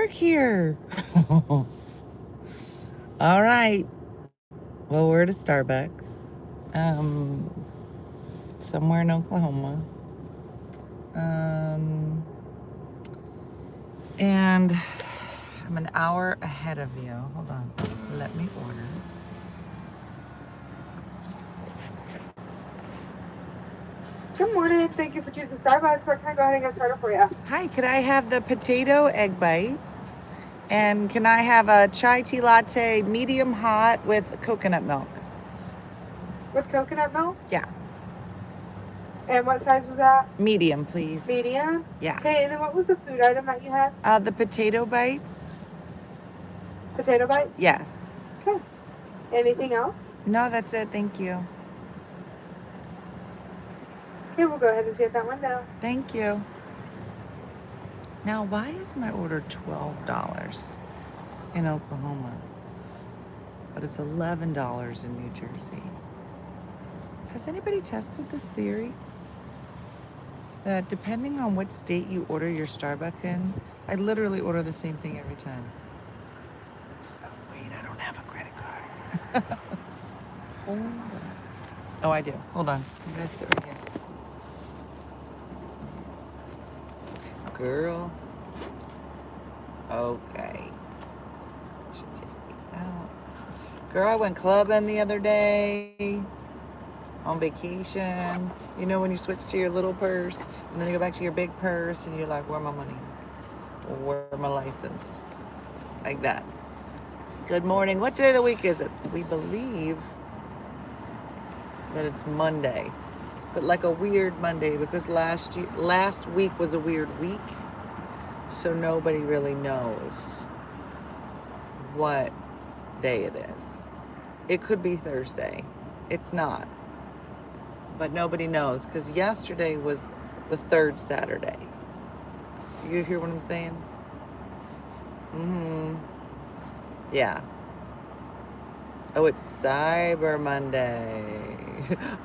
work here. All right. Well, we're at a Starbucks. Somewhere in Oklahoma. And I'm an hour ahead of you. Hold on. Let me order. Good morning. Thank you for choosing Starbucks. What can I go ahead and get started for you? Hi, could I have the potato egg bites? And can I have a chai tea latte medium hot with coconut milk? With coconut milk? Yeah. And what size was that? Medium, please. Medium? Yeah. Okay, and then what was the food item that you had? The potato bites? Potato bites? Yes. Okay. Anything else? No, that's it. Thank you. Okay, we'll go ahead and set that one down. Thank you. Now, why is my order $12 in Oklahoma, but it's $11 in New Jersey? Has anybody tested this theory? That depending on what state you order your Starbucks in, I literally order the same thing every time. Oh, wait, I don't have a credit card. Hold on. Oh, I do. Hold on. You guys sit right here. Girl. Okay. Should take these out. Girl, I went clubbing the other day. On vacation. You know when you switch to your little purse and then you go back to your big purse and you're like, where my money? Where my license? Like that. Good morning. What day of the week is it? We believe that it's Monday. But like a weird Monday because last week was a weird week. So nobody really knows what day it is. It could be Thursday. It's not. But nobody knows because yesterday was the third Saturday. You hear what I'm saying? Yeah. Oh, it's Cyber Monday.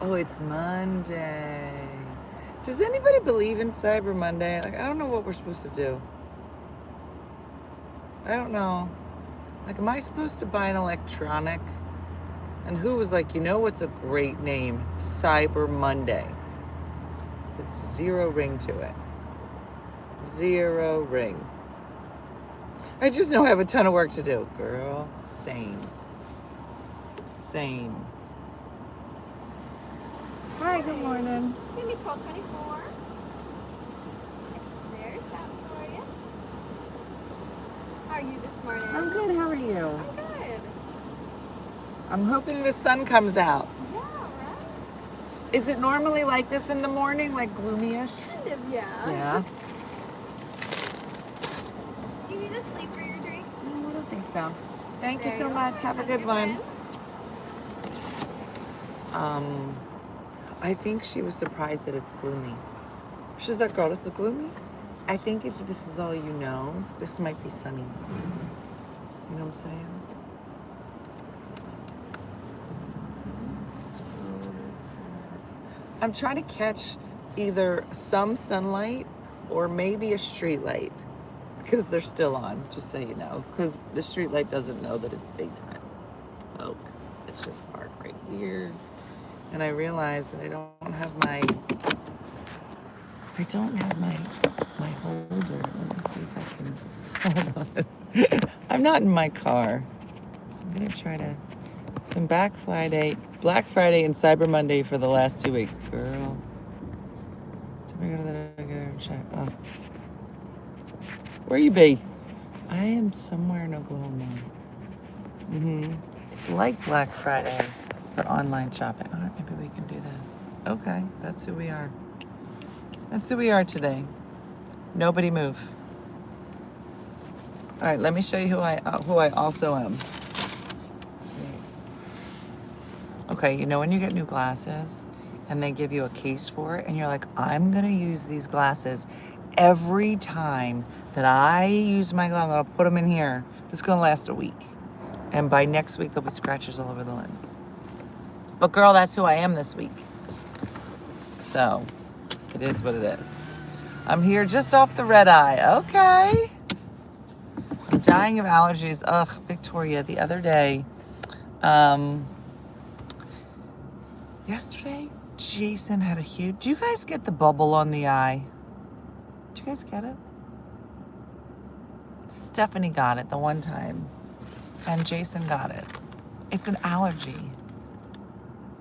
Oh, it's Monday. Does anybody believe in Cyber Monday? Like, I don't know what we're supposed to do. I don't know. Like, am I supposed to buy an electronic? And who was like, you know what's a great name? Cyber Monday. There's zero ring to it. Zero ring. I just know I have a ton of work to do. Girl, same. Hi, good morning. It's gonna be 12:24. There's that for you. How are you this morning? I'm good, how are you? I'm good. I'm hoping the sun comes out. Yeah, right? Is it normally like this in the morning, like gloomy-ish? Kind of, yeah. Yeah. Do you need a sleep for your drink? No, I don't think so. Thank you There so you much. are. Have a good good one. I think she was surprised that it's gloomy. She's like, girl, this is gloomy? I think if this is all you know, this might be sunny. You know what I'm saying? I'm trying to catch either some sunlight or maybe a street light because they're still on, just so you know, because the street light doesn't know that it's daytime. Oh, it's just parked right here. And I realized that I don't have my holder. Let me see if I can, hold on. I'm not in my car. So I'm gonna try to, it's been Black Friday and Cyber Monday for the last 2 weeks. Girl. Did we go to the check? Oh. Where you be? I am somewhere in Oklahoma. It's like Black Friday for online shopping. All right, maybe we can do this. Okay, that's who we are. That's who we are today. Nobody move. All right, let me show you who I also am. Okay, you know when you get new glasses and they give you a case for it and you're like, I'm gonna use these glasses every time that I use my glasses. I'm gonna put them in here. This is gonna last a week. And by next week, there'll be scratches all over the lens. But girl, that's who I am this week. So, it is what it is. I'm here just off the red eye. Okay. dying of allergies. Ugh, Victoria, the other day, um, yesterday, Jason had a huge. Do you guys get the bubble on the eye? Do you guys get it? Stephanie got it the one time, and Jason got it. It's an allergy.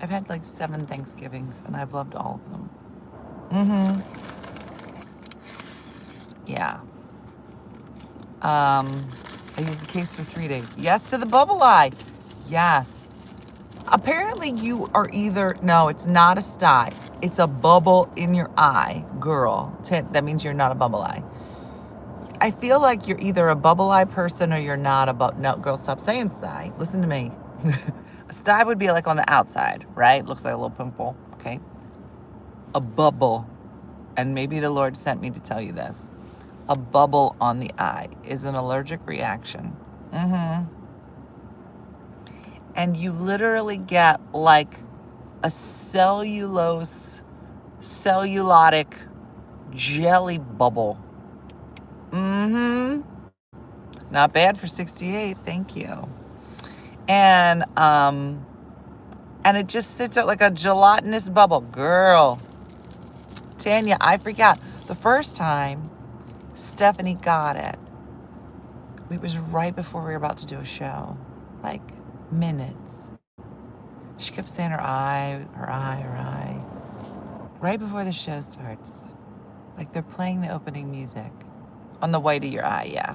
I've had like 7 Thanksgivings, and I've loved all of them. Yeah. I used the case for 3 days. Yes to the bubble eye. Yes. Apparently you are either, no, it's not a sty. It's a bubble in your eye, girl. That means you're not a bubble eye. I feel like you're either a bubble eye person or you're not a no, girl, stop saying sty. Listen to me. A sty would be like on the outside, right? Looks like a little pimple, okay? A bubble, and maybe the Lord sent me to tell you this. A bubble on the eye is an allergic reaction. And you literally get like a cellulotic jelly bubble. Not bad for 68, thank you. And it just sits out like a gelatinous bubble. Girl, Tanya, I forgot. The first time Stephanie got it, it was right before we were about to do a show. Like minutes. She kept saying her eye. Right before the show starts. Like they're playing the opening music. On the way to your eye, yeah.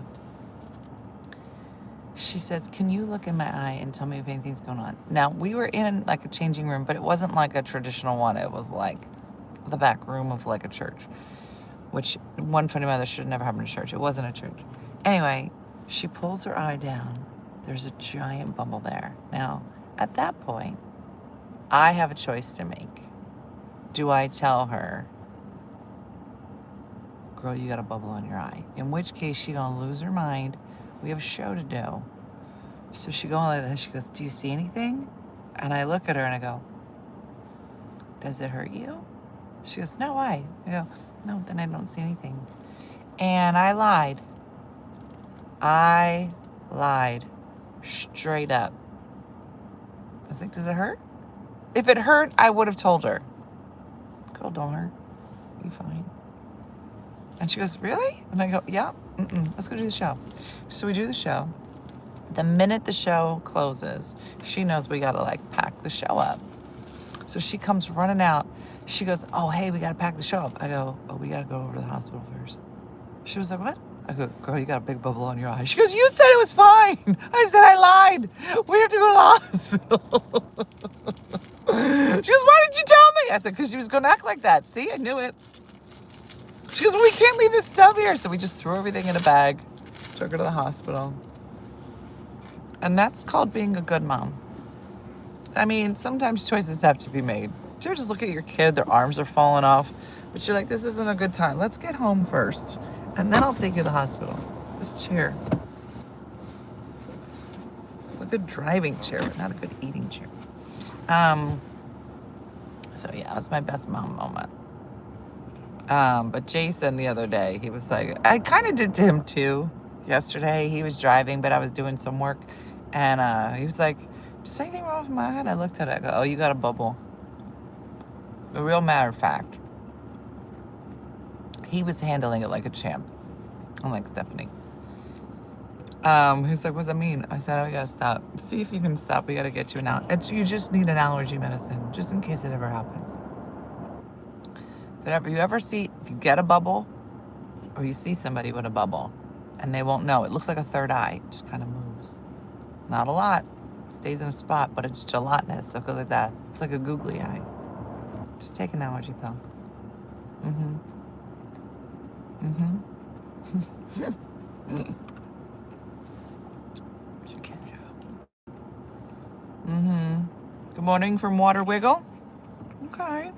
She says, can you look in my eye and tell me if anything's going on? Now, we were in like a changing room, but it wasn't like a traditional one. It was like the back room of like a church, which one funny mother should never happen in a church. It wasn't a church. Anyway, she pulls her eye down. There's a giant bubble there. Now, at that point, I have a choice to make. Do I tell her, girl, you got a bubble on your eye? In which case, she gonna lose her mind. We have a show to do. So she goes like this. She goes, do you see anything? And I look at her and I go, does it hurt you? She goes, no, why? I go, no, then I don't see anything. And I lied. Straight up. I was like, does it hurt? If it hurt, I would have told her. Girl, don't hurt. You fine. And she goes, really? And I go, yeah, let's go do the show. So we do the show. The minute the show closes, she knows we gotta like pack the show up. So she comes running out. She goes, oh, hey, we gotta pack the show up. I go, oh, we gotta go over to the hospital first. She was like, what? I go, girl, you got a big bubble on your eye. She goes, you said it was fine. I said, I lied. We have to go to the hospital. She goes, why did you tell me? I said, because she was gonna act like that. See, I knew it. She goes, well, we can't leave this stuff here. So we just threw everything in a bag, took her to the hospital. And that's called being a good mom. I mean, sometimes choices have to be made. Do you ever just look at your kid, their arms are falling off, but you're like, this isn't a good time. Let's get home first, and then I'll take you to the hospital. This chair. It's a good driving chair, but not a good eating chair. So yeah, that's my best mom moment. But Jason the other day, he was like, I kind of did to him too. Yesterday, he was driving, but I was doing some work. And he was like, is anything wrong with my head? I looked at it. I go, oh, you got a bubble. A real matter of fact. He was handling it like a champ. Unlike Stephanie. He's like, what does that mean? I said, oh, we gotta stop. See if you can stop. We gotta get you an you just need an allergy medicine, just in case it ever happens. If you get a bubble, or you see somebody with a bubble, and they won't know, it looks like a third eye. It just kind of moves. Not a lot. It stays in a spot, but it's gelatinous, so it goes like that. It's like a googly eye. Just take an allergy pill. Good morning from Water Wiggle. Okay.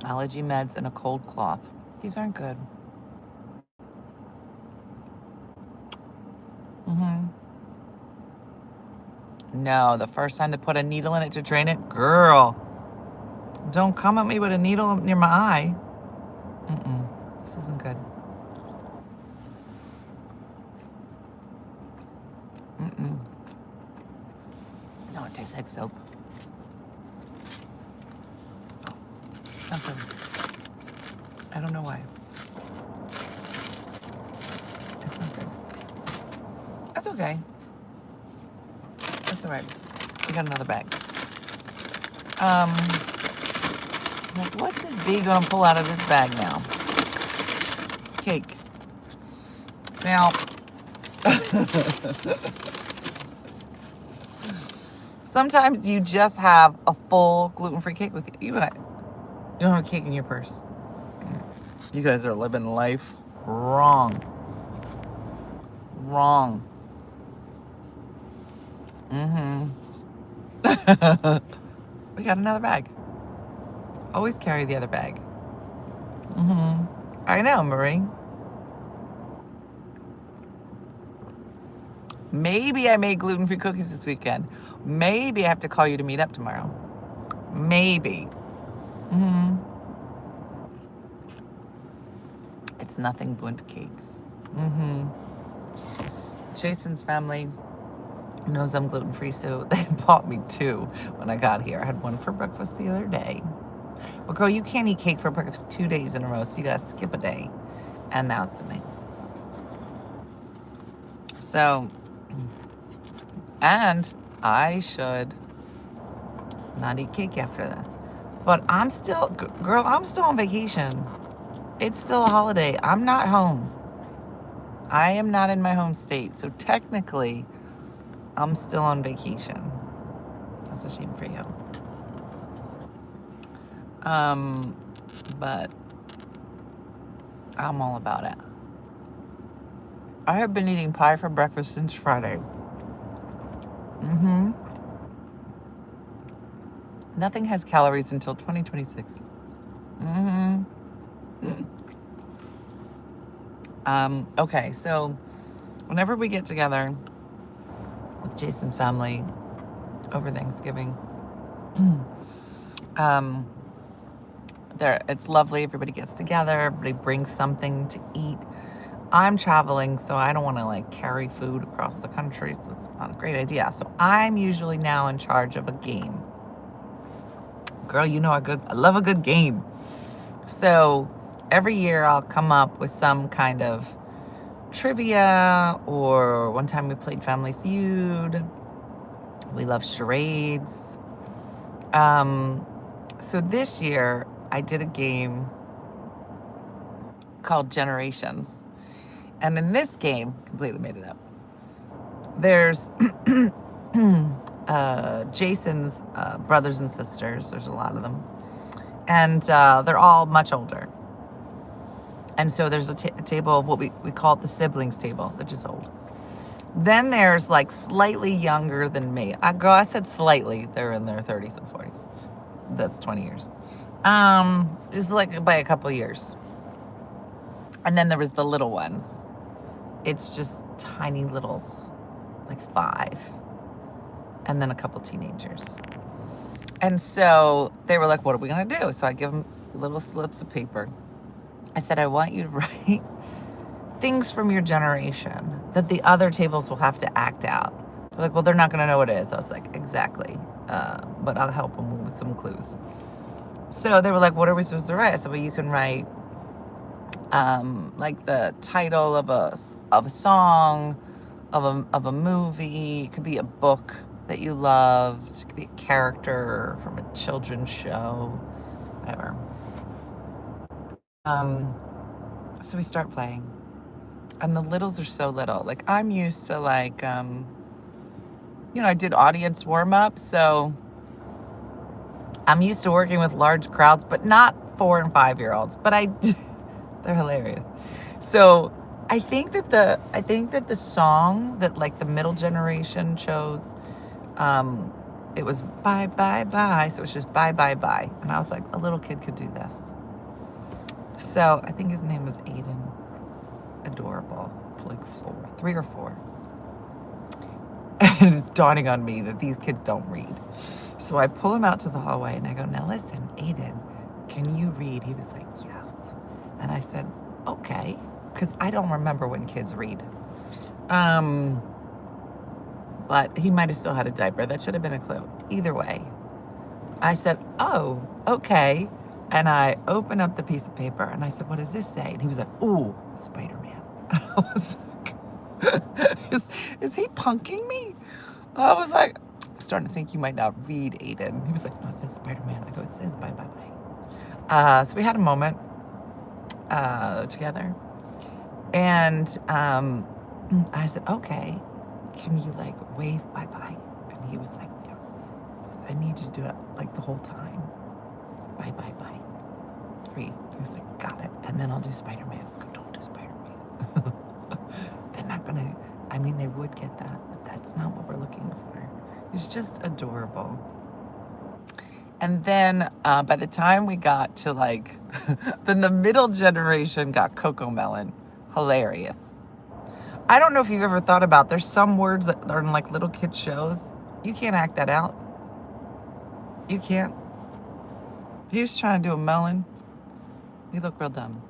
Allergy meds and a cold cloth. These aren't good. No, the first time they put a needle in it to drain it, girl, don't come at me with a needle near my eye. This isn't good. No, it tastes like soap. It's not good. I don't know why. It's not good. That's okay. That's all right. We got another bag. What's this bee gonna pull out of this bag now? Cake. Now, sometimes you just have a full gluten-free cake with you. You don't have a cake in your purse. You guys are living life wrong. Wrong. We got another bag. Always carry the other bag. I know, Marie. Maybe I made gluten-free cookies this weekend. Maybe I have to call you to meet up tomorrow. Maybe. It's nothing but cakes. Jason's family knows I'm gluten-free, so they bought me 2 when I got here. I had one for breakfast the other day. But girl, you can't eat cake for breakfast 2 days in a row, so you gotta skip a day. And now it's the thing. So, and I should not eat cake after this. But I'm still, girl, I'm still on vacation. It's still a holiday. I'm not home. I am not in my home state. So technically, I'm still on vacation. That's a shame for you. But I'm all about it. I have been eating pie for breakfast since Friday. Nothing has calories until 2026. Okay, so whenever we get together with Jason's family over Thanksgiving, it's lovely. Everybody gets together. Everybody brings something to eat. I'm traveling, so I don't want to like carry food across the country. So it's not a great idea. So I'm usually now in charge of a game. Girl, you know I love a good game. So every year I'll come up with some kind of trivia, or one time we played Family Feud. We love charades. So this year I did a game called Generations. And in this game, completely made it up, there's Jason's brothers and sisters. There's a lot of them. And they're all much older. And so there's a table of what we call it the siblings table. They're just old. Then there's like slightly younger than me. I said slightly. They're in their 30s and 40s. That's 20 years. Just like by a couple years. And then there was the little ones. It's just tiny littles, like 5. And then a couple teenagers. And so they were like, what are we going to do? So I give them little slips of paper. I said, I want you to write things from your generation that the other tables will have to act out. They're like, well, they're not going to know what it is. I was like, exactly. But I'll help them with some clues. So they were like, what are we supposed to write? I said, well, you can write like the title of a song, of a movie. It could be a book that you loved. It could be a character from a children's show, whatever. So we start playing, and the littles are so little. Like I'm used to like, I did audience warm-ups, so I'm used to working with large crowds, but not 4 and 5-year-olds. But they're hilarious. So I think that the song that like the middle generation chose, it was bye bye bye. So it's just bye bye bye. And I was like, a little kid could do this. So I think his name was Aiden. Adorable. Like 3 or 4. And it's dawning on me that these kids don't read. So I pull him out to the hallway and I go, now listen, Aiden, can you read? He was like, yes. And I said, okay, because I don't remember when kids read. But he might have still had a diaper. That should have been a clue. Either way, I said, oh, okay. And I opened up the piece of paper and I said, what does this say? And he was like, ooh, Spider-Man. I was like, is he punking me? I was like, I'm starting to think you might not read, Aiden. He was like, no, it says Spider-Man. I go, it says bye, bye, bye. So we had a moment together. And I said, okay, can you like wave bye-bye? And he was like, yes. So I need you to do it like the whole time. It's bye, bye, bye. 3. He was like, got it. And then I'll do Spider-Man. I go, don't do Spider-Man. They're not gonna, I mean, they would get that, but that's not what we're looking for. It's just adorable. And then by the time we got to like, then the middle generation got Coco Melon. Hilarious. I don't know if you've ever thought about, there's some words that are in like little kid shows. You can't act that out. You can't. He was trying to do a melon. He looked real dumb.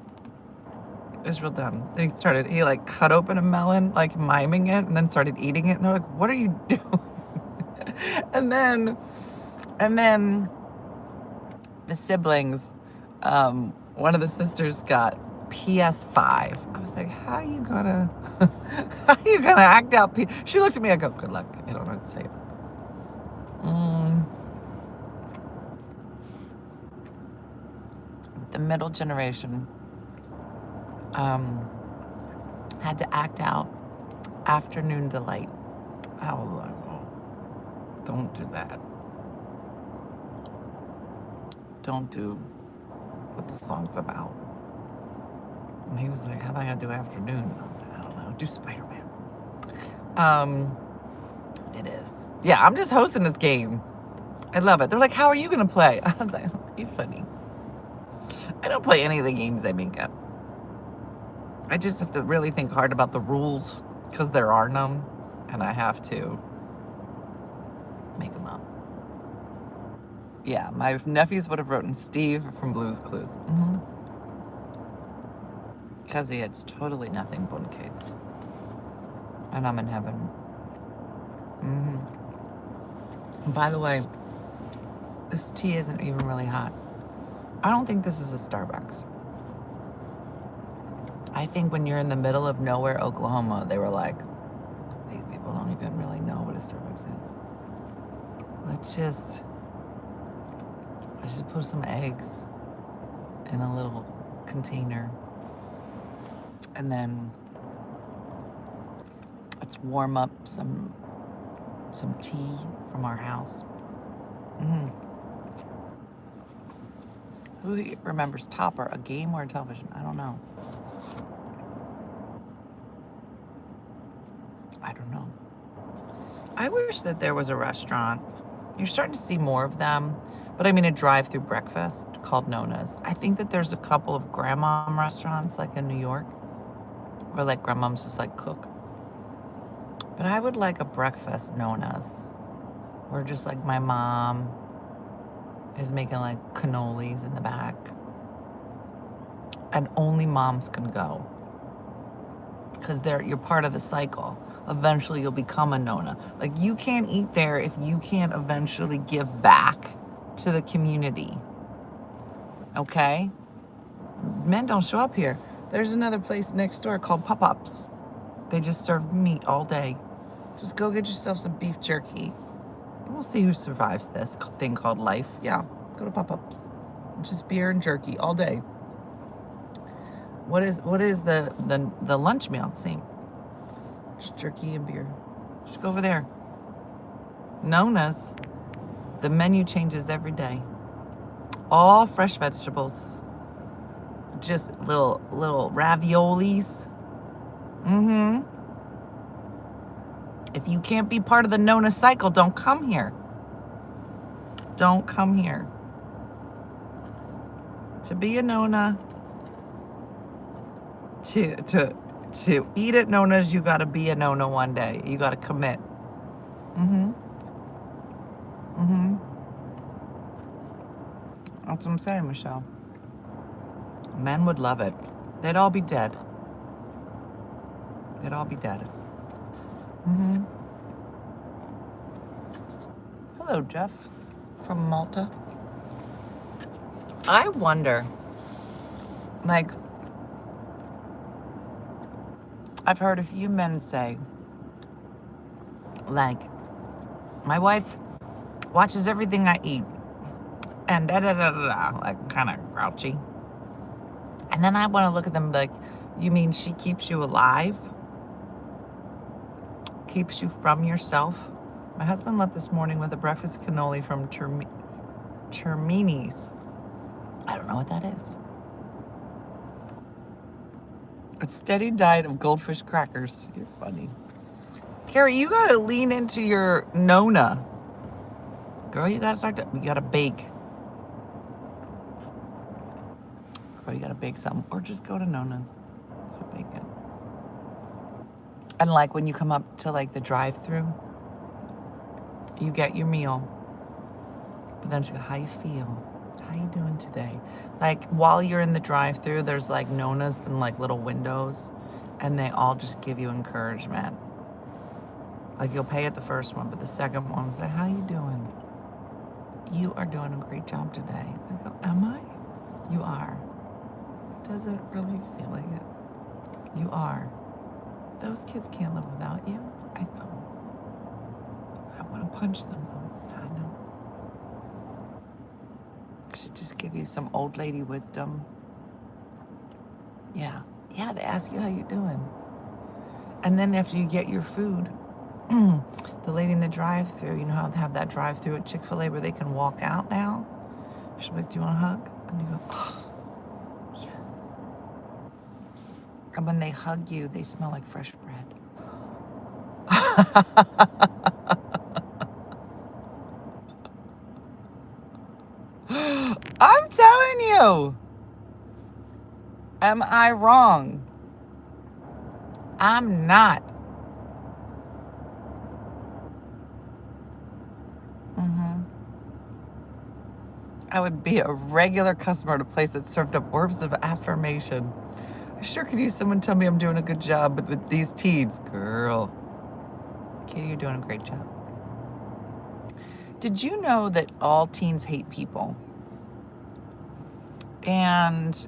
It was real dumb. He like cut open a melon, like miming it, and then started eating it. And they're like, what are you doing? and then the siblings, one of the sisters got PS5. I was like, how are you gonna act out? She looked at me, I go, good luck. I don't know what to say. The middle generation had to act out Afternoon Delight. I was like, oh, don't do that. Don't do what the song's about. And he was like, how am I gonna do Afternoon? I was like, I don't know, do Spider-Man. It is. Yeah, I'm just hosting this game. I love it. They're like, how are you gonna play? I was like, oh, you're funny. I don't play any of the games they make up. I just have to really think hard about the rules because there are none, and I have to make them up. Yeah, my nephews would have written Steve from Blue's Clues. Because he had totally nothing but cakes. And I'm in heaven. And by the way, this tea isn't even really hot. I don't think this is a Starbucks. I think when you're in the middle of nowhere, Oklahoma, they were like, these people don't even really know what a Starbucks is. Let's just put some eggs in a little container. And then let's warm up some tea from our house. Who remembers Topper, a game or a television? I don't know. I don't know. I wish that there was a restaurant. You're starting to see more of them, but I mean a drive-through breakfast called Nona's. I think that there's a couple of grandmom restaurants like in New York where like grandmoms just like cook. But I would like a breakfast Nona's where just like my mom is making like cannolis in the back. And only moms can go. Because you're part of the cycle. Eventually you'll become a Nona. Like you can't eat there if you can't eventually give back to the community. Okay? Men don't show up here. There's another place next door called Pop-Ups. They just serve meat all day. Just go get yourself some beef jerky. We'll see who survives this thing called life. Yeah, go to Pop-Ups. Just beer and jerky all day. What is the lunch meal? Same. Just jerky and beer. Just go over there. Nona's. The menu changes every day. All fresh vegetables. Just little raviolis. If you can't be part of the Nona cycle, don't come here. Don't come here. To be a Nona, to eat at Nona's, you gotta be a Nona one day. You gotta commit. That's what I'm saying, Michelle. Men would love it. They'd all be dead. They'd all be dead. Mm-hmm. Hello, Jeff from Malta. I wonder, like, I've heard a few men say, like, my wife watches everything I eat and da da da da da, like, kind of grouchy. And then I want to look at them and be like, you mean she keeps you alive? Keeps you from yourself? My husband left this morning with a breakfast cannoli from Termini's. I don't know what that is. A steady diet of goldfish crackers. You're funny. Carrie, you gotta lean into your Nona. Girl, you gotta bake. Girl, you gotta bake something. Or just go to Nona's. She'll bake it. And like when you come up to like the drive-thru, you get your meal. But then she goes, how you feel? How you doing today? Like while you're in the drive-thru, there's like Nona's and like little windows, and they all just give you encouragement. Like you'll pay at the first one, but the second one was like, how you doing? You are doing a great job today. I go, am I? You are. Doesn't really feel like it. You are. Those kids can't live without you. I know. I want to punch them though. I know. Should just give you some old lady wisdom. Yeah. Yeah, they ask you how you doing. And then after you get your food, the lady in the drive-thru, you know how they have that drive-thru at Chick-fil-A where they can walk out now? She'll be like, do you want a hug? And you go, oh, yes. And when they hug you, they smell like fresh bread. I'm telling you. Am I wrong? I'm not. I would be a regular customer at a place that served up words of affirmation. I sure could use someone to tell me I'm doing a good job with these teens. Girl. Katie, you're doing a great job. Did you know that all teens hate people? And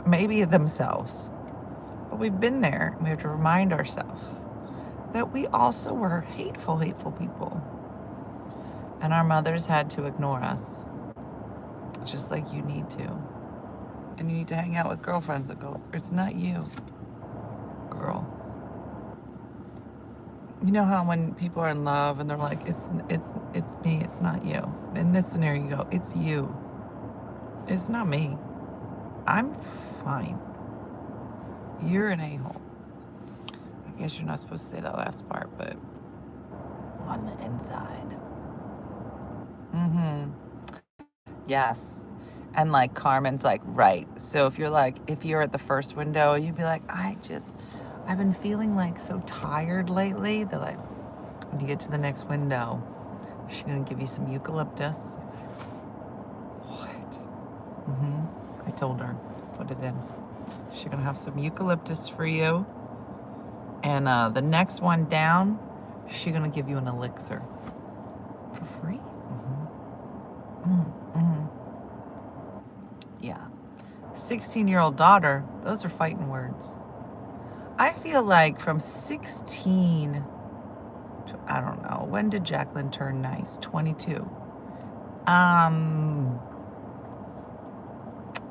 maybe themselves. But we've been there. We have to remind ourselves that we also were hateful people. And our mothers had to ignore us. Just like you need to. And you need to hang out with girlfriends that go, it's not you, girl. You know how when people are in love and they're like, it's me, it's not you. In this scenario, you go, it's you. It's not me. I'm fine. You're an a-hole. I guess you're not supposed to say that last part, but on the inside. Yes. And like Carmen's like, right. So if you're at the first window, you'd be like, I've been feeling like so tired lately. They're like, when you get to the next window, she's gonna give you some eucalyptus. What? I told her, put it in. She's gonna have some eucalyptus for you. And the next one down, she's gonna give you an elixir for free. Yeah. 16-year-old daughter, those are fighting words. I feel like from 16 to, I don't know, when did Jacqueline turn nice? 22.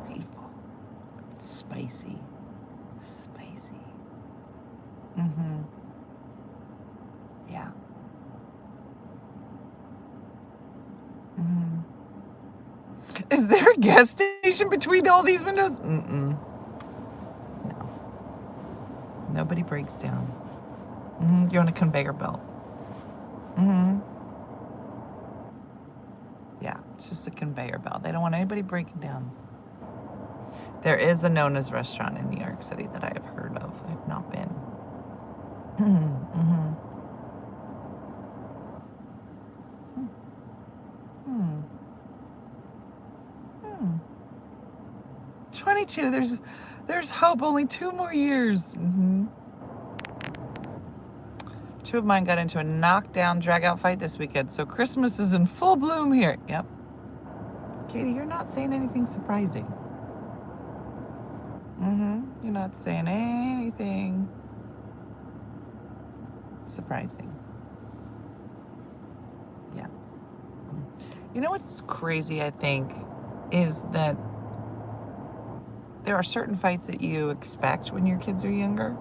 Hateful. Spicy. Yeah. Is there a gas station between all these windows? No. Nobody breaks down. You're on a conveyor belt. Yeah, it's just a conveyor belt. They don't want anybody breaking down. There is a Nona's restaurant in New York City that I have heard of. I have not been. 22. There's hope. Only 2 more years. Two of mine got into a knockdown, drag-out fight this weekend, so Christmas is in full bloom here. Yep. Katie, you're not saying anything surprising. You're not saying anything surprising. Yeah. You know what's crazy, I think, is that there are certain fights that you expect when your kids are younger.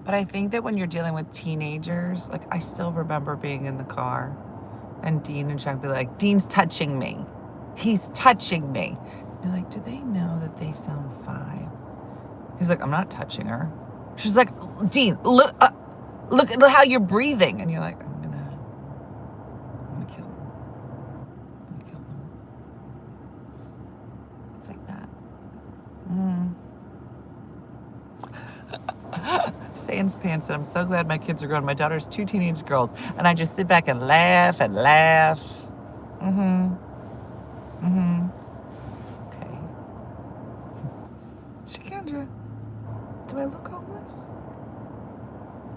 But I think that when you're dealing with teenagers, like I still remember being in the car and Dean and Chuck be like, Dean's touching me. He's touching me. You're like, do they know that they sound 5? He's like, I'm not touching her. She's like, Dean, look at how you're breathing. And you're like, I'm gonna kill him. I'm gonna kill him. It's like that. Sans Pants said, I'm so glad my kids are grown. My daughter's 2 teenage girls. And I just sit back and laugh and laugh. Okay. Shikandra, do I look homeless?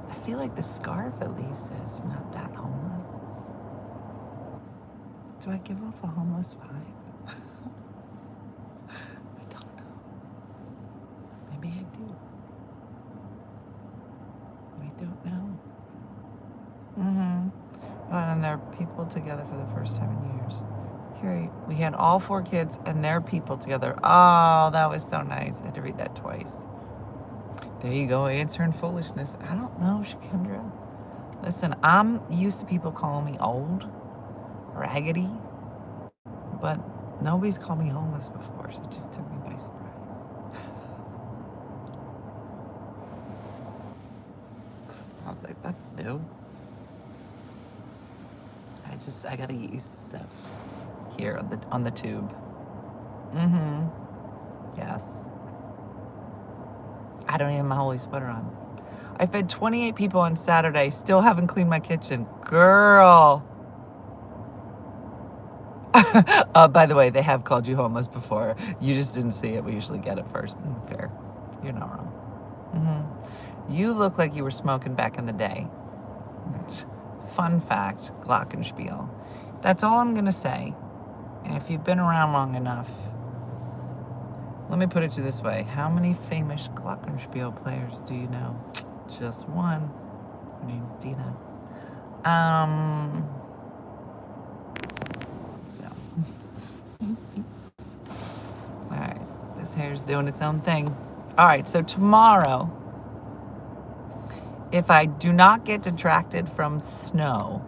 I feel like the scarf at least says not that homeless. Do I give off a homeless vibe? I don't know. Maybe I do. I don't know. And they're people together for the first time in years. Carrie, we had all 4 kids and their people together. Oh, that was so nice. I had to read that twice. There you go, answering foolishness. I don't know, Shakendra. Listen, I'm used to people calling me old, raggedy, but nobody's called me homeless before, so it just took me by surprise. I was like, that's new. I gotta get used to stuff here on the tube. Yes. I don't even have my holy sweater on. I fed 28 people on Saturday, still haven't cleaned my kitchen. Girl. By the way, they have called you homeless before. You just didn't see it. We usually get it first. Fair. You're not wrong. You look like you were smoking back in the day. Fun fact, glockenspiel. That's all I'm going to say. And if you've been around long enough, let me put it to this way. How many famous glockenspiel players do you know? Just one. Her name's Dena. All right. This hair's doing its own thing. All right. So tomorrow, if I do not get detracted from snow,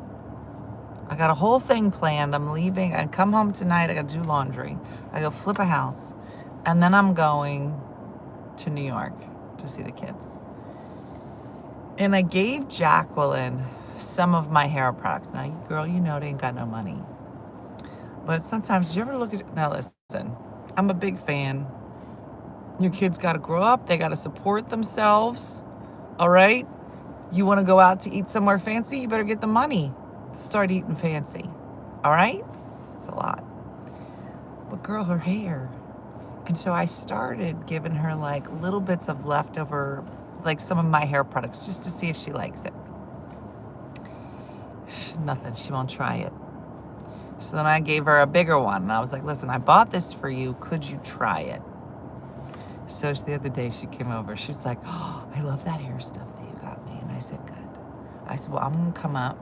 I got a whole thing planned. I'm leaving. I come home tonight. I got to do laundry. I go flip a house. And then I'm going to New York to see the kids. And I gave Jacqueline some of my hair products. Now, girl, you know they ain't got no money. But sometimes, you ever look at... Now, listen. I'm a big fan. Your kids got to grow up. They got to support themselves. All right? You want to go out to eat somewhere fancy? You better get the money to start eating fancy. All right? It's a lot. But girl, her hair... And so I started giving her like little bits of leftover, like some of my hair products, just to see if she likes it. Nothing, she won't try it. So then I gave her a bigger one. And I was like, listen, I bought this for you. Could you try it? So the other day she came over. She was like, oh, I love that hair stuff that you got me. And I said, good. I said, well, I'm going to come up.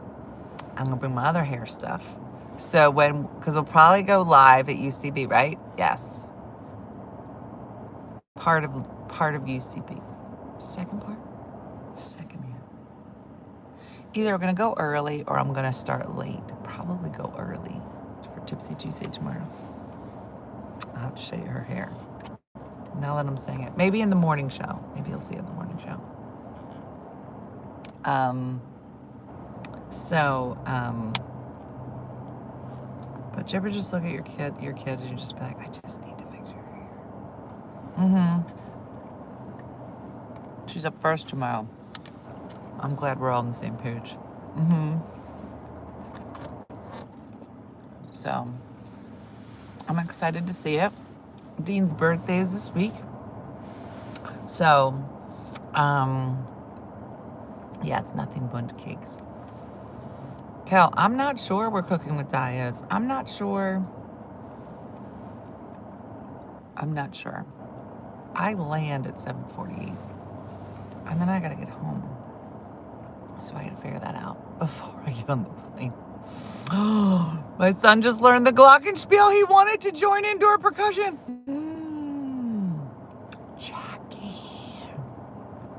I'm going to bring my other hair stuff. So because we'll probably go live at UCB, right? Yes. Part of UCB. Second part? Second, yeah. Either we're going to go early or I'm going to start late. Probably go early for Tipsy Tuesday tomorrow. I'll have to show you her hair. Now that I'm saying it. Maybe in the morning show. Maybe you'll see it in the morning show. But you ever just look at your kids and you just be like, I just need to fix your hair. She's up first tomorrow. I'm glad we're all on the same page. So I'm excited to see it. Dean's birthday is this week. So, yeah, it's nothing but cakes. Cal, I'm not sure we're cooking with Diaz. I'm not sure. I land at 7:48. And then I gotta get home. So I gotta figure that out before I get on the plane. My son just learned the glockenspiel. He wanted to join indoor percussion. Jackie.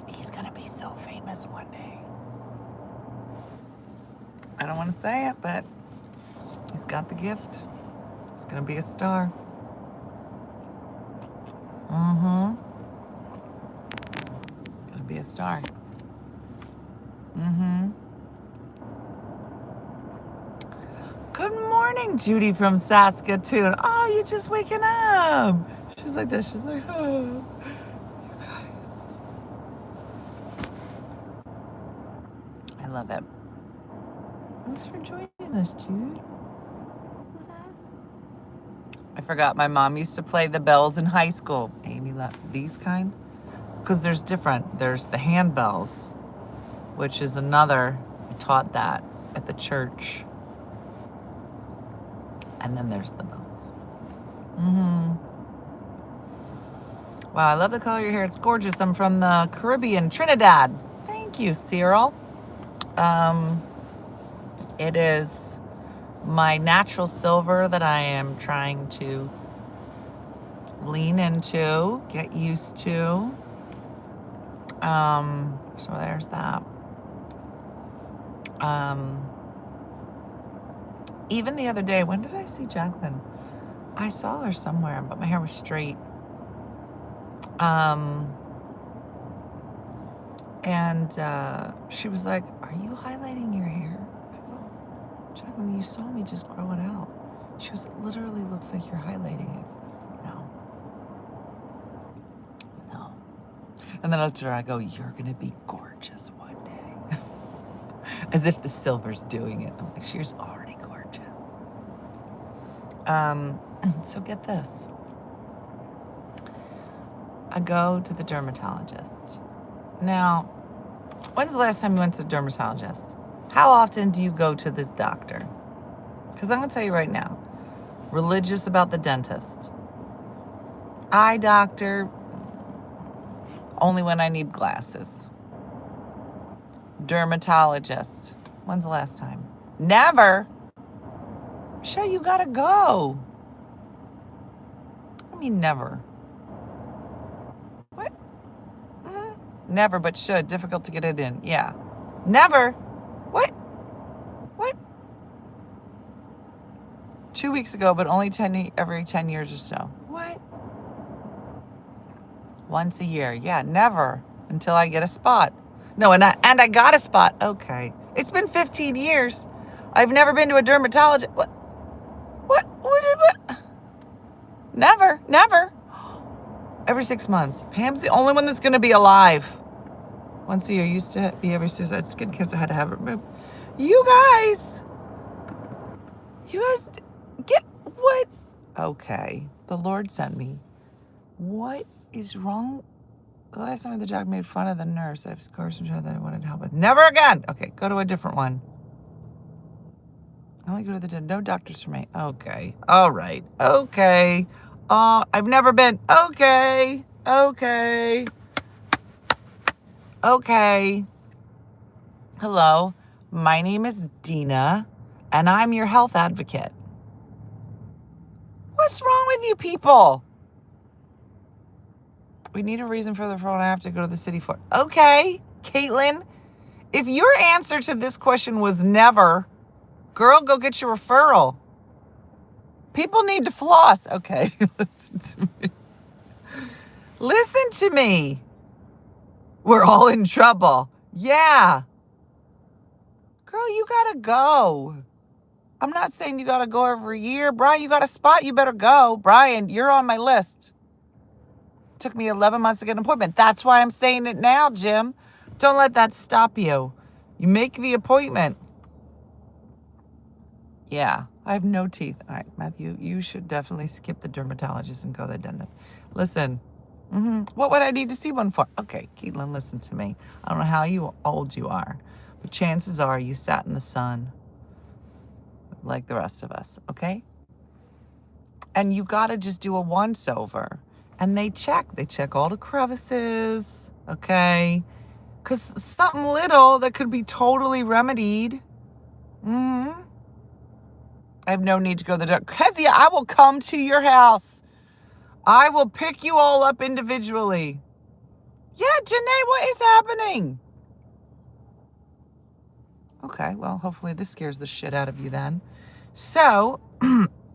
He's gonna be so famous one day. I don't want to say it, but he's got the gift. He's gonna be a star. He's gonna be a star. Good morning, Judy from Saskatoon. Oh, you're just waking up. She's like this. She's like, oh, you guys. I love it. Thanks for joining us, Jude. I forgot my mom used to play the bells in high school. Amy left these kind. Because there's different. There's the handbells, which is another. I taught that at the church. And then there's the bells. Wow, I love the color of your hair. It's gorgeous. I'm from the Caribbean, Trinidad. Thank you, Cyril. It is my natural silver that I am trying to lean into, get used to. So there's that. Even the other day, when did I see Jacqueline? I saw her somewhere, but my hair was straight. And she was like, "Are you highlighting your hair?" I go, "Jacqueline, you saw me just grow it out." She goes, "It literally looks like you're highlighting it." I was like, no. And then I looked at her, I go, "You're gonna be gorgeous one day." As if the silver's doing it. I'm like, she's already gorgeous. So get this. I go to the dermatologist. Now, when's the last time you went to the dermatologist? How often do you go to this doctor? Because I'm going to tell you right now, religious about the dentist. Eye doctor, only when I need glasses. Dermatologist, when's the last time? Never. Sure, you got to go. I mean, never. What? Never, but should. Difficult to get it in. Yeah. Never. What? 2 weeks ago, but only every 10 years or so. What? Once a year. Yeah, never. Until I get a spot. No, and I got a spot. Okay. It's been 15 years. I've never been to a dermatologist. What? Never. Every 6 months. Pam's the only one that's going to be alive. Once a year. Used to be every 6 months. Skin cancer, I had to have it removed. You guys get what? Okay. The Lord sent me. What is wrong? The last time the doctor made fun of the nurse, I have scars from that I wanted to help with. Never again. Okay, go to a different one. I only go to the no doctors for me. Okay. All right. Okay. I've never been. Okay. Hello. My name is Dena, and I'm your health advocate. What's wrong with you people? We need a reason for the phone I have to go to the city for. Okay, Caitlin. If your answer to this question was never, girl, go get your referral. People need to floss. Okay, Listen to me. We're all in trouble. Yeah. Girl, you gotta go. I'm not saying you gotta go every year. Brian, you got a spot, you better go. Brian, you're on my list. Took me 11 months to get an appointment. That's why I'm saying it now, Jim. Don't let that stop you. You make the appointment. Yeah, I have no teeth. All right, Matthew, you should definitely skip the dermatologist and go to the dentist. Listen, what would I need to see one for? Okay, Caitlin, listen to me. I don't know how old you are, but chances are you sat in the sun like the rest of us, okay? And you got to just do a once over. And they check all the crevices, okay? Because something little that could be totally remedied. I have no need to go to the doctor. Kezia, I will come to your house. I will pick you all up individually. Yeah, Janae, what is happening? Okay, well, hopefully this scares the shit out of you then. So,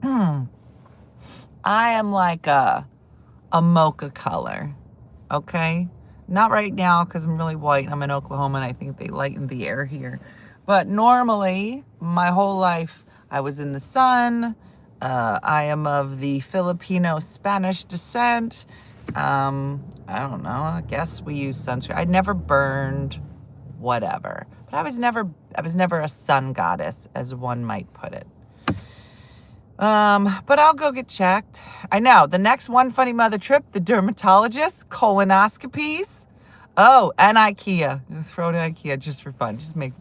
I am like a mocha color, okay? Not right now because I'm really white. I'm in Oklahoma and I think they lighten the air here. But normally, my whole life, I was in the sun. I am of the Filipino-Spanish descent. I don't know. I guess we use sunscreen. I never burned, whatever. But I was never a sun goddess, as one might put it. But I'll go get checked. I know, the next One Funny Mother trip, the dermatologist, colonoscopies. Oh, and IKEA. Throw to IKEA just for fun. Just make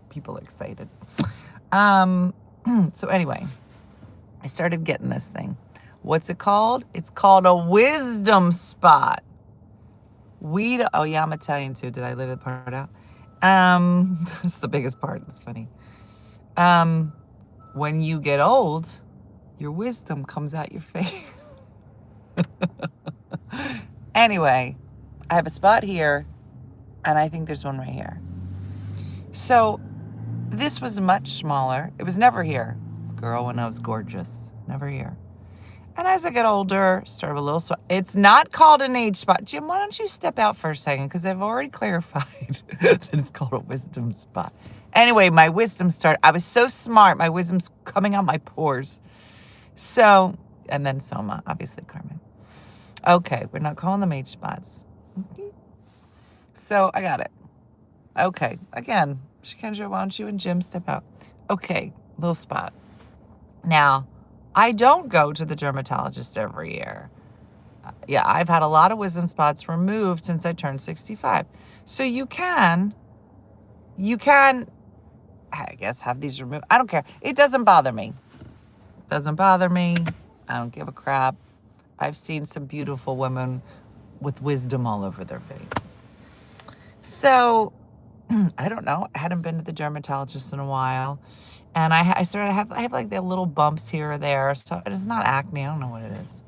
people excited. So anyway, I started getting this thing. What's it called? It's called a wisdom spot. Oh yeah, I'm Italian too. Did I leave that part out? That's the biggest part. It's funny. When you get old, your wisdom comes out your face. Anyway, I have a spot here, and I think there's one right here. So this was much smaller. It was never here. Girl, when I was gorgeous. Never here. And as I get older, start with a little spot. It's not called an age spot. Jim, why don't you step out for a second? Because I've already clarified that it's called a wisdom spot. Anyway, my wisdom started. I was so smart. My wisdom's coming out my pores. So, and then Soma, obviously Carmen. Okay, we're not calling them age spots. Okay. So I got it. Okay, again, Shikendra, why don't you and Jim step out? Okay, little spot. Now, I don't go to the dermatologist every year. Yeah, I've had a lot of wisdom spots removed since I turned 65. So you can, I guess, have these removed. I don't care. It doesn't bother me. Doesn't bother me. I don't give a crap. I've seen some beautiful women with wisdom all over their face. So, I don't know. I hadn't been to the dermatologist in a while. And I have like the little bumps here or there. So it's not acne. I don't know what it is.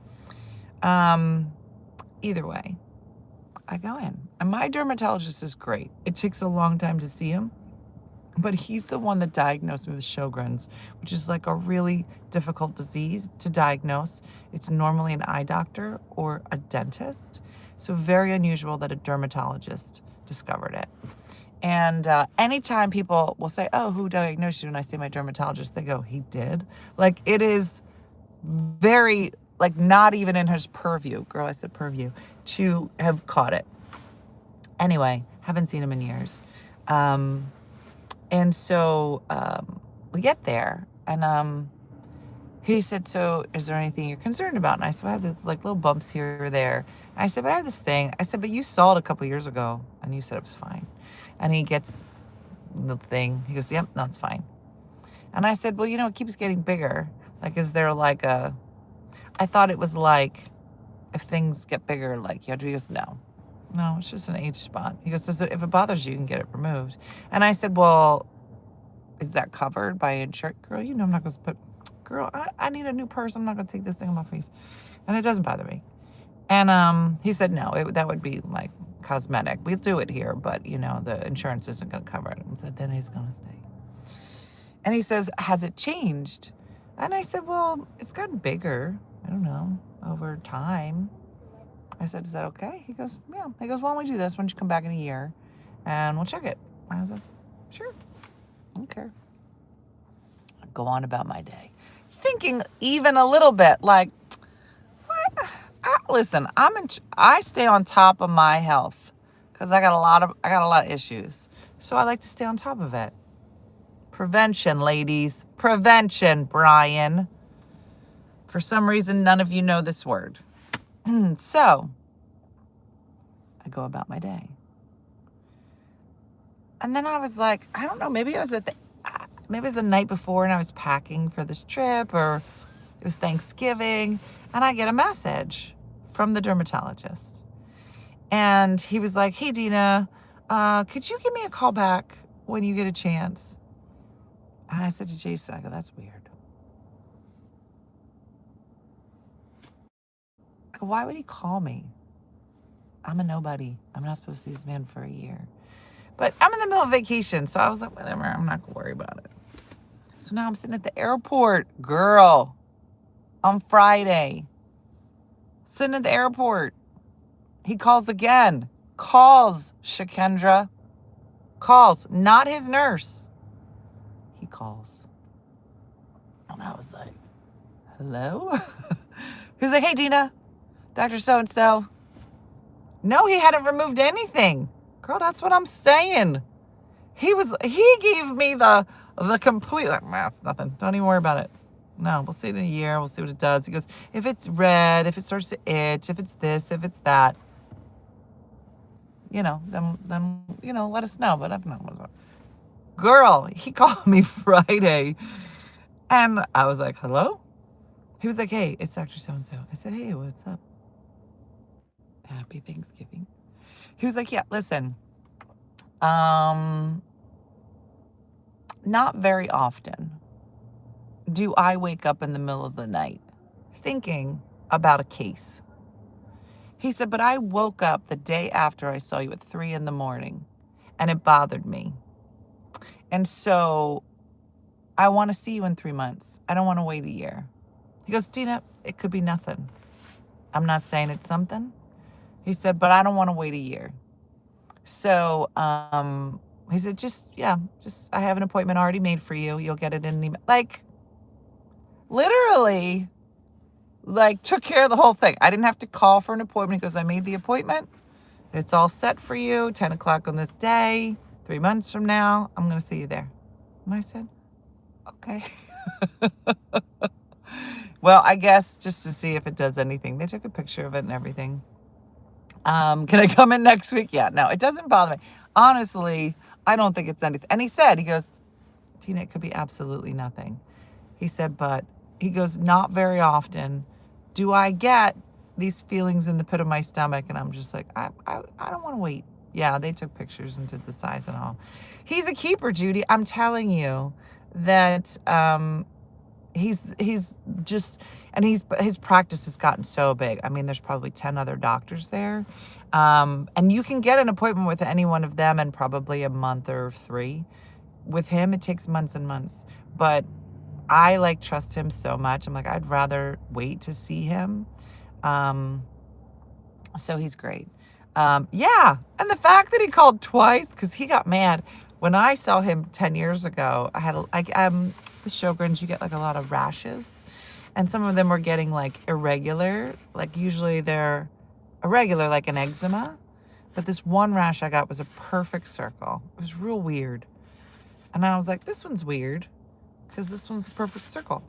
Either way, I go in. And my dermatologist is great. It takes a long time to see him. But he's the one that diagnosed me with Sjogren's, which is like a really difficult disease to diagnose. It's normally an eye doctor or a dentist. So very unusual that a dermatologist discovered it. And anytime people will say, oh, who diagnosed you? And I say my dermatologist, they go, he did? Like, it is very, like, not even in his purview. Girl, I said purview. To have caught it. Anyway, haven't seen him in years. And so we get there, and he said, so is there anything you're concerned about? And I said, I have this, like, little bumps here or there. And I said, but I have this thing. I said, but you saw it a couple years ago, and you said it was fine. And he gets the thing. He goes, yep, no, it's fine. And I said, well, you know, it keeps getting bigger. Like, is there like I thought it was like, if things get bigger, like, you have to, he goes, no, it's just an age spot. He goes, so if it bothers you, you can get it removed. And I said, well, is that covered by insurance? Girl, you know I'm not going to put, girl, I need a new purse. I'm not going to take this thing on my face. And it doesn't bother me. And he said, no, that would be like cosmetic. We'll do it here, but, you know, the insurance isn't going to cover it. I said, then he's going to stay. And he says, has it changed? And I said, well, it's gotten bigger. I don't know, over time. I said, is that okay? He goes, yeah. He goes, why don't we do this? Why don't you come back in a year and we'll check it? I was like, sure. I don't care. I go on about my day. Thinking even a little bit like, listen, I stay on top of my health because I got a lot of issues. So I like to stay on top of it. Prevention, ladies. Prevention, Brian. For some reason, none of you know this word. So, I go about my day. And then I was like, I don't know, maybe it was the night before and I was packing for this trip, or it was Thanksgiving, and I get a message from the dermatologist. And he was like, hey, Dena, could you give me a call back when you get a chance? And I said to Jason, I go, that's weird. I go, why would he call me? I'm a nobody. I'm not supposed to see this man for a year. But I'm in the middle of vacation, so I was like, whatever, I'm not going to worry about it. So now I'm sitting at the airport, girl, on Friday. Sitting at the airport. He calls again. Calls, Shakendra. Calls. Not his nurse. He calls. And I was like, hello? He's like, hey, Dena, Dr. So-and-so. No, he hadn't removed anything. Girl, that's what I'm saying. He gave me the complete, like, that's nothing. Don't even worry about it. No, we'll see it in a year. We'll see what it does. He goes, if it's red, if it starts to itch, if it's this, if it's that, then let us know. But I don't know. Girl, he called me Friday. And I was like, hello? He was like, hey, it's Dr. So-and-so. I said, hey, what's up? Happy Thanksgiving. He was like, yeah, listen, not very often do I wake up in the middle of the night thinking about a case. He said, but I woke up the day after I saw you at 3 a.m. and it bothered me. And so I want to see you in 3 months. I don't want to wait a year. He goes, Dena, it could be nothing. I'm not saying it's something. He said, but I don't want to wait a year. So he said, I have an appointment already made for you. You'll get it in an email. Like, literally, like, took care of the whole thing. I didn't have to call for an appointment because I made the appointment. It's all set for you, 10 o'clock on this day, 3 months from now. I'm going to see you there. And I said, okay. Well, I guess just to see if it does anything. They took a picture of it and everything. Can I come in next week? Yeah, no, it doesn't bother me. Honestly, I don't think it's anything. And he goes, Tina, it could be absolutely nothing. He said, but he goes, not very often do I get these feelings in the pit of my stomach. And I'm just like, I don't want to wait. Yeah, they took pictures and did the size and all. He's a keeper, Judy. I'm telling you that, he's just, and his practice has gotten so big. I mean, there's probably 10 other doctors there. And you can get an appointment with any one of them in probably a month or 3. With him, it takes months and months. But I trust him so much. I'm like, I'd rather wait to see him. So he's great. Yeah. And the fact that he called twice, because he got mad. When I saw him 10 years ago, I had the Sjogren's, you get a lot of rashes, and some of them were getting irregular. Usually they're irregular, like an eczema, but this one rash I got was a perfect circle. It was real weird, and I was like, this one's weird because this one's a perfect circle.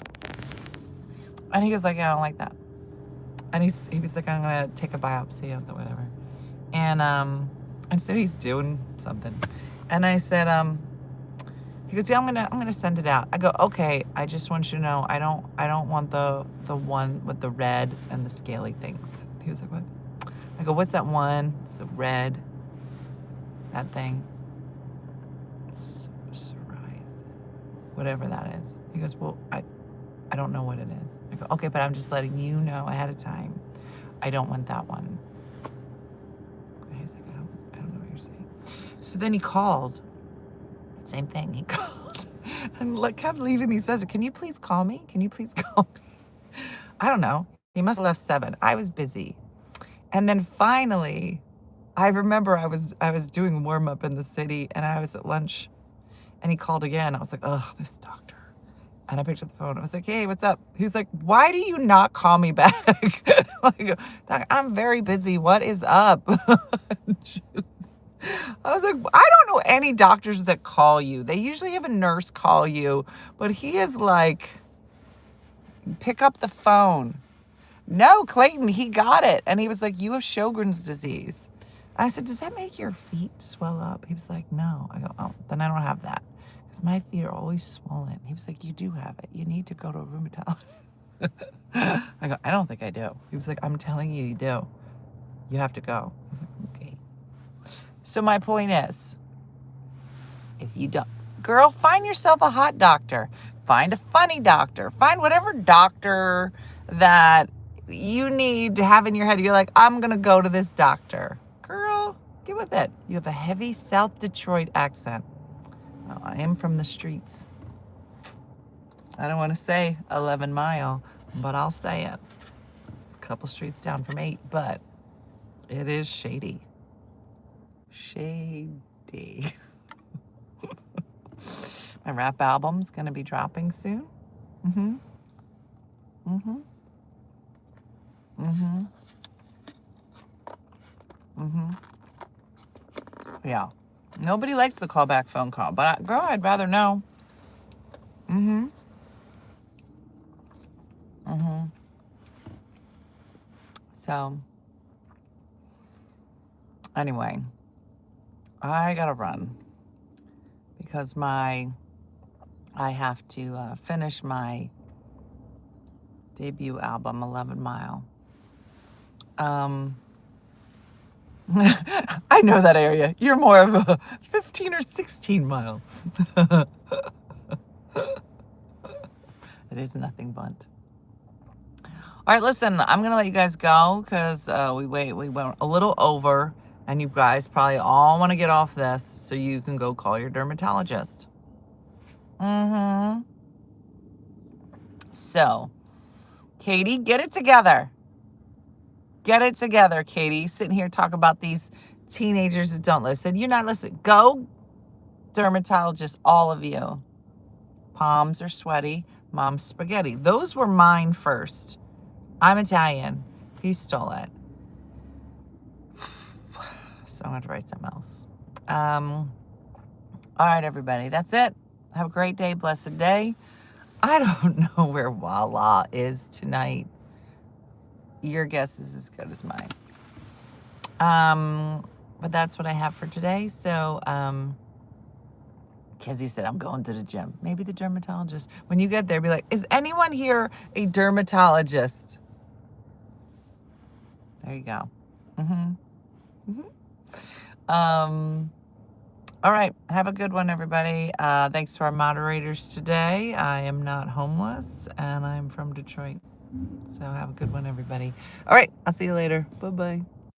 And he was like, yeah, I don't like that. And he was like, I'm gonna take a biopsy. I was like, whatever. And so he's doing something, and I said, he goes, yeah, I'm gonna send it out. I go, okay, I just want you to know, I don't want the one with the red and the scaly things. He was like, what? I go, what's that one? It's the red, that thing. Psoriasis, whatever that is. He goes, well, I don't know what it is. I go, okay, but I'm just letting you know ahead of time. I don't want that one. And he's like, I don't know what you're saying. So then he called. Same thing. He called and kept leaving these messages. Can you please call me? Can you please call me? I don't know. He must have left 7. I was busy. And then finally, I remember I was doing warm up in the city, and I was at lunch, and he called again. I was like, ugh, this doctor. And I picked up the phone. I was like, hey, what's up? He was like, why do you not call me back? Doc, I'm very busy. What is up? I was like, I don't know any doctors that call you. They usually have a nurse call you, but he is like, pick up the phone. No, Clayton, he got it. And he was like, you have Sjogren's disease. I said, does that make your feet swell up? He was like, no. I go, oh, then I don't have that. Because my feet are always swollen. He was like, you do have it. You need to go to a rheumatologist. I go, I don't think I do. He was like, I'm telling you, you do. You have to go. I was like, okay. So my point is, if you don't, girl, find yourself a hot doctor. Find a funny doctor. Find whatever doctor that you need to have in your head. You're like, I'm going to go to this doctor. Girl, get with it. You have a heavy South Detroit accent. Well, I am from the streets. I don't want to say 11 Mile, but I'll say it. It's a couple streets down from 8, but it is shady. Shady. My rap album's going to be dropping soon. Mm-hmm. Mm-hmm. Mm-hmm. Mm-hmm. Yeah. Nobody likes the callback phone call, but girl, I'd rather know. Mm-hmm. Mm-hmm. So, anyway, I gotta run because I have to finish my debut album, 11 Mile. I know that area. You're more of a 15 or 16 mile. It is nothing but. All right, listen, I'm going to let you guys go because we went a little over, and you guys probably all want to get off this so you can go call your dermatologist. Mm-hmm. So, Katie, get it together. Get it together, Katie. Sitting here talking about these teenagers that don't listen. You're not listening. Go dermatologist, all of you. Palms are sweaty. Mom's spaghetti. Those were mine first. I'm Italian. He stole it. So I'm going to write something else. All right, everybody. That's it. Have a great day. Blessed day. I don't know where Walla is tonight. Your guess is as good as mine. But that's what I have for today. So, Kezzy said, I'm going to the gym. Maybe the dermatologist. When you get there, be like, is anyone here a dermatologist? There you go. Mm-hmm. Mm-hmm. All right. Have a good one, everybody. Thanks to our moderators today. I am not homeless, and I'm from Detroit. So have a good one, everybody. All right. I'll see you later. Bye-bye.